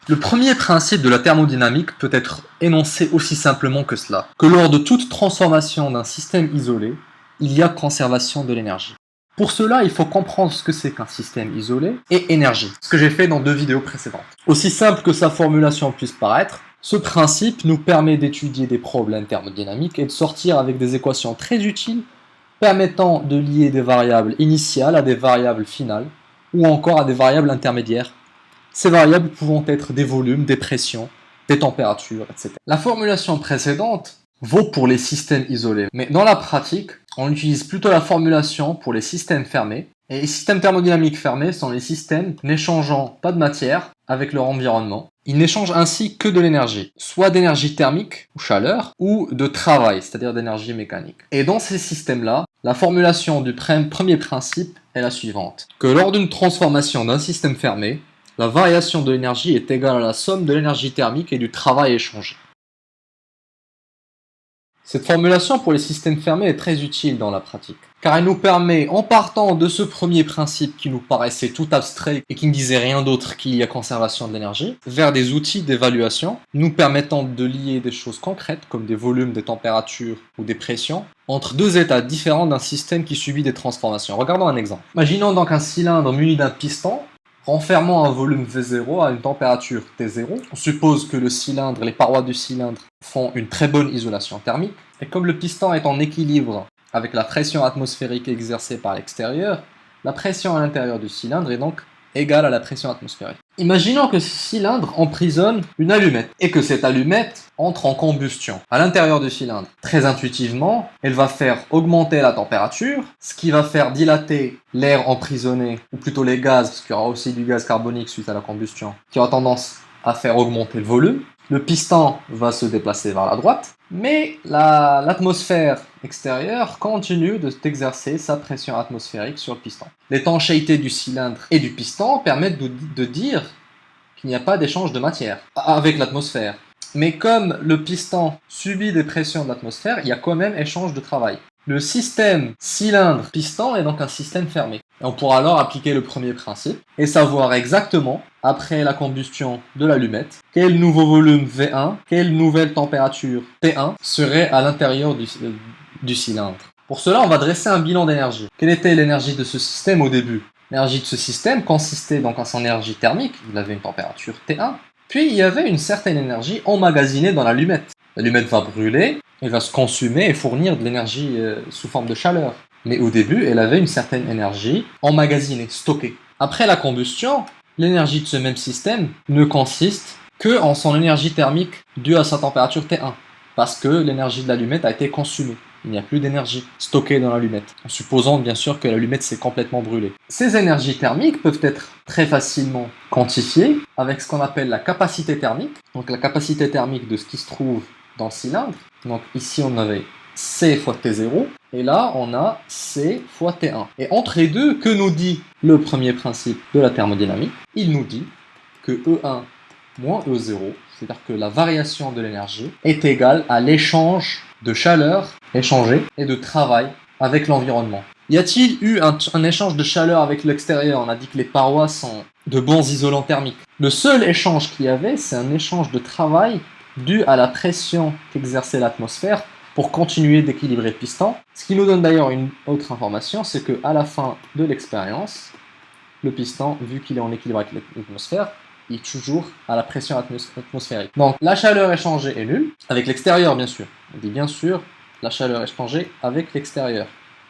Le premier principe de la thermodynamique peut être énoncé aussi simplement que cela, que lors de toute transformation d'un système isolé, il y a conservation de l'énergie. Pour cela, il faut comprendre ce que c'est qu'un système isolé et énergie, ce que j'ai fait dans 2 vidéos précédentes. Aussi simple que sa formulation puisse paraître, ce principe nous permet d'étudier des problèmes thermodynamiques et de sortir avec des équations très utiles permettant de lier des variables initiales à des variables finales ou encore à des variables intermédiaires. Ces variables pouvant être des volumes, des pressions, des températures, etc. La formulation précédente vaut pour les systèmes isolés, mais dans la pratique, on utilise plutôt la formulation pour les systèmes fermés. Et les systèmes thermodynamiques fermés sont les systèmes n'échangeant pas de matière avec leur environnement. Ils n'échangent ainsi que de l'énergie, soit d'énergie thermique ou chaleur, ou de travail, c'est-à-dire d'énergie mécanique. Et dans ces systèmes-là, la formulation du premier principe est la suivante, que lors d'une transformation d'un système fermé, la variation de l'énergie est égale à la somme de l'énergie thermique et du travail échangé. Cette formulation pour les systèmes fermés est très utile dans la pratique, car elle nous permet, en partant de ce premier principe qui nous paraissait tout abstrait et qui ne disait rien d'autre qu'il y a conservation de l'énergie, vers des outils d'évaluation nous permettant de lier des choses concrètes comme des volumes, des températures ou des pressions entre 2 états différents d'un système qui subit des transformations. Regardons un exemple. Imaginons donc un cylindre muni d'un piston renfermant un volume V0 à une température T0. On suppose que le cylindre, les parois du cylindre font une très bonne isolation thermique. Et comme le piston est en équilibre avec la pression atmosphérique exercée par l'extérieur, la pression à l'intérieur du cylindre est donc égale à la pression atmosphérique. Imaginons que ce cylindre emprisonne une allumette et que cette allumette entre en combustion à l'intérieur du cylindre. Très intuitivement, elle va faire augmenter la température, ce qui va faire dilater l'air emprisonné, ou plutôt les gaz, parce qu'il y aura aussi du gaz carbonique suite à la combustion, qui aura tendance à faire augmenter le volume. Le piston va se déplacer vers la droite, mais l'atmosphère extérieure continue d'exercer sa pression atmosphérique sur le piston. L'étanchéité du cylindre et du piston permettent de dire qu'il n'y a pas d'échange de matière avec l'atmosphère. Mais comme le piston subit des pressions de l'atmosphère, il y a quand même échange de travail. Le système cylindre-piston est donc un système fermé. Et on pourra alors appliquer le premier principe et savoir exactement, après la combustion de l'allumette, quel nouveau volume V1, quelle nouvelle température T1 serait à l'intérieur du cylindre. Pour cela, on va dresser un bilan d'énergie. Quelle était l'énergie de ce système au début? L'énergie de ce système consistait donc en son énergie thermique, il avait une température T1, puis il y avait une certaine énergie emmagasinée dans l'allumette. L'allumette va brûler, elle va se consumer et fournir de l'énergie sous forme de chaleur. Mais au début, elle avait une certaine énergie emmagasinée, stockée. Après la combustion, l'énergie de ce même système ne consiste que en son énergie thermique due à sa température T1, parce que l'énergie de l'allumette a été consumée. Il n'y a plus d'énergie stockée dans l'allumette, en supposant bien sûr que l'allumette s'est complètement brûlée. Ces énergies thermiques peuvent être très facilement quantifiées avec ce qu'on appelle la capacité thermique, donc la capacité thermique de ce qui se trouve dans le cylindre. Donc ici on avait C fois T0, et là on a C fois T1. Et entre les deux, que nous dit le premier principe de la thermodynamique? Il nous dit que E1 moins E0, c'est-à-dire que la variation de l'énergie est égale à l'échange de chaleur échangée et de travail avec l'environnement. Y a-t-il eu un échange de chaleur avec l'extérieur? On a dit que les parois sont de bons isolants thermiques. Le seul échange qu'il y avait, c'est un échange de travail dû à la pression qu'exerçait l'atmosphère pour continuer d'équilibrer le piston. Ce qui nous donne d'ailleurs une autre information, c'est qu'à la fin de l'expérience, le piston, vu qu'il est en équilibre avec l'atmosphère, il est toujours à la pression atmosphérique. Donc la chaleur échangée est nulle, avec l'extérieur bien sûr. On dit bien sûr la chaleur échangée avec l'extérieur.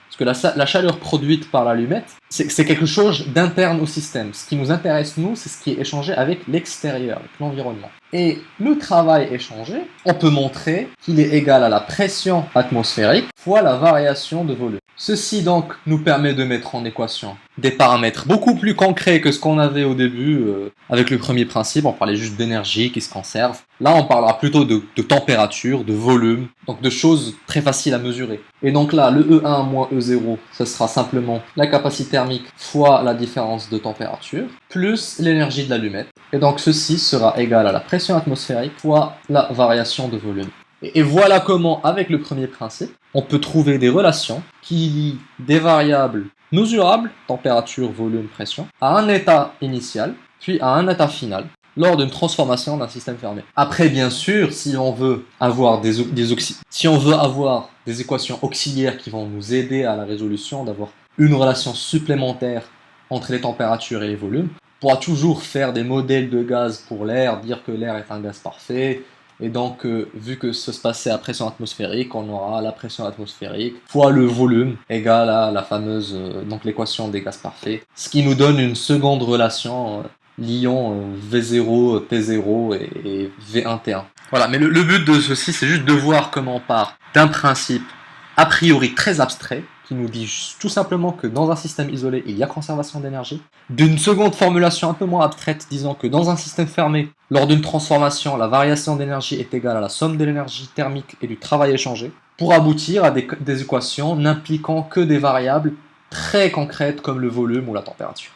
Parce que la chaleur produite par l'allumette, c'est quelque chose d'interne au système. Ce qui nous intéresse, nous, c'est ce qui est échangé avec l'extérieur, avec l'environnement. Et le travail échangé, on peut montrer qu'il est égal à la pression atmosphérique fois la variation de volume. Ceci donc nous permet de mettre en équation des paramètres beaucoup plus concrets que ce qu'on avait au début avec le premier principe. On parlait juste d'énergie qui se conserve. Là, on parlera plutôt de température, de volume, donc de choses très faciles à mesurer. Et donc là, le E1 moins E0, ce sera simplement la capacité thermique fois la différence de température, plus l'énergie de l'allumette. Et donc ceci sera égal à la pression atmosphérique fois la variation de volume. Et voilà comment, avec le premier principe, on peut trouver des relations qui lient des variables mesurables, température, volume, pression, à un état initial, puis à un état final. lors d'une transformation d'un système fermé. Après, bien sûr, si on veut avoir si on veut avoir des équations auxiliaires qui vont nous aider à la résolution, d'avoir une relation supplémentaire entre les températures et les volumes, on pourra toujours faire des modèles de gaz pour l'air, dire que l'air est un gaz parfait, et donc, vu que ça se passait à pression atmosphérique, on aura la pression atmosphérique fois le volume égale à la fameuse, donc l'équation des gaz parfaits, ce qui nous donne une seconde relation liant V0, T0 et V1, T1. Voilà, mais le but de ceci, c'est juste de voir comment on part d'un principe a priori très abstrait, qui nous dit tout simplement que dans un système isolé, il y a conservation d'énergie, d'une seconde formulation un peu moins abstraite, disant que dans un système fermé, lors d'une transformation, la variation d'énergie est égale à la somme de l'énergie thermique et du travail échangé, pour aboutir à des équations n'impliquant que des variables très concrètes comme le volume ou la température.